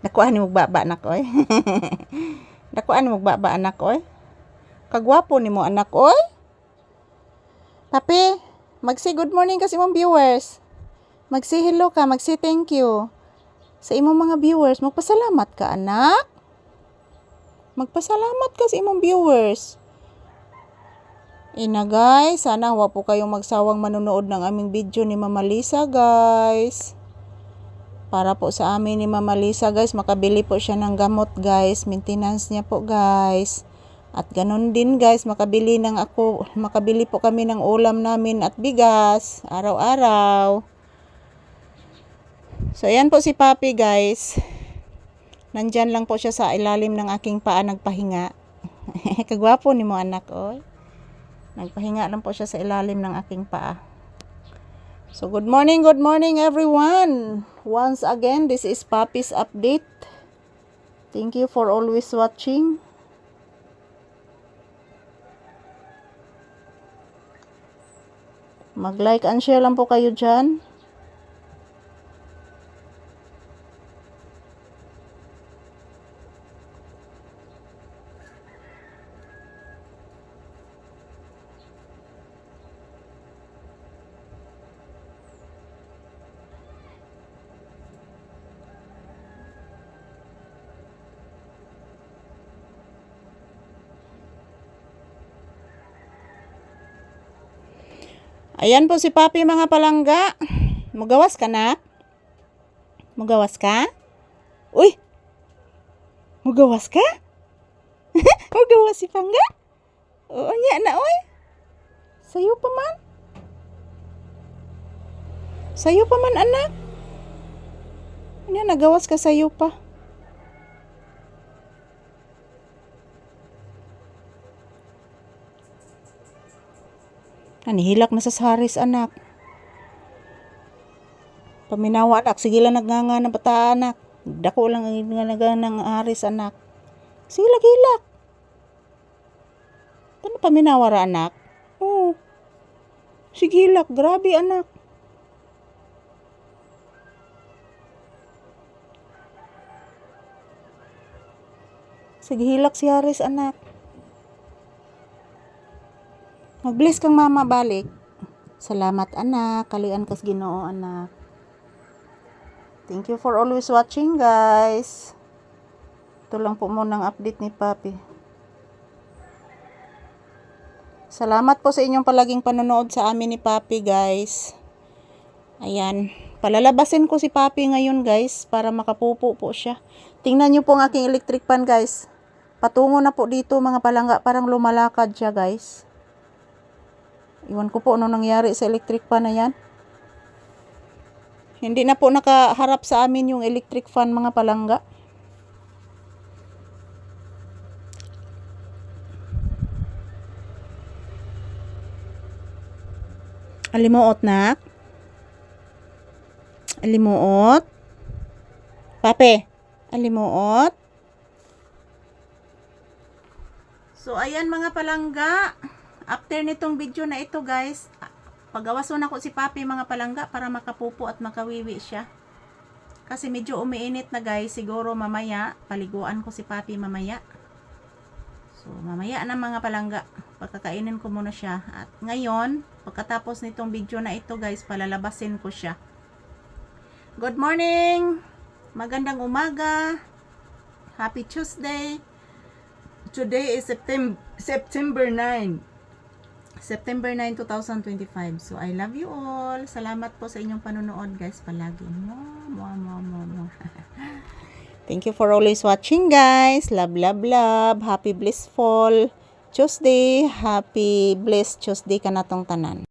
Nakuha ni magbaba anak oy. Nakuha ni magbaba anak oy. Kagwapo ni mo anak oy. Papi, mag-say good morning kasi imong viewers. Mag-say hello ka, mag-say thank you. Sa imong mga viewers, magpasalamat ka anak. Magpasalamat ka sa imong viewers. Ina guys, sana huwag po kayong magsawang manonood ng aming video ni Mama Lisa guys. Para po sa amin ni Mama Lisa guys, makabili po siya ng gamot guys, maintenance niya po guys. At ganun din guys, makabili po kami ng ulam namin at bigas araw-araw. So ayan po si Papi guys. Nandyan lang po siya sa ilalim ng aking paa nagpahinga. Kagwapo ni mo anak oy. Nagpahinga lang po siya sa ilalim ng aking paa. So good morning everyone. Once again, this is Papi's update. Thank you for always watching. Mag-like and share lang po kayo dyan. Ayan po si Papi mga palangga. Magawas ka na? Magawas ka? Uy! Magawas ka? Magawas si Pangga? Oo niya na oy. Sayo pa man. Sayo pa man anak. Ano nagawas ka sayo pa? Nihilak na sa saris anak. Paminawa anak, sige lang nagnganga ng bata anak. Dako lang ang nga ng haris anak. Sige hilak. Ano paminawa ra anak? Oh. Sige hilak, grabe anak. Sige hilak si haris anak. Mag-bless kang mama balik. Salamat anak, kalian kas Ginoo anak. Thank you for always watching guys. Ito lang po muna ang update ni Papi. Salamat po sa inyong palaging panonood sa amin ni Papi guys. Ayan, palalabasin ko si Papi ngayon guys para makapupo po siya. Tingnan nyo po ang aking electric fan guys. Patungo na po dito mga palangga, parang lumalakad siya guys. Iwan ko po ano nangyari sa electric fan na yan. Hindi na po nakaharap sa amin yung electric fan mga palangga. Alimuot nak. Alimuot. Pape. Alimuot. So ayan mga palangga. After nitong video na ito guys, pagawason ako si Papi mga palangga para makapupo at makawiwi siya. Kasi medyo umiinit na guys, siguro mamaya, paliguan ko si Papi mamaya. So mamaya na mga palangga, pagkakainin ko muna siya. At ngayon, pagkatapos nitong video na ito guys, palalabasin ko siya. Good morning! Magandang umaga! Happy Tuesday! Today is September 9. September 9, 2025. So, I love you all. Salamat po sa inyong panonood, guys. Palagi. Thank you for always watching, guys. Love, love, love. Happy blissful Tuesday. Happy blessed Tuesday ka na tong tanan.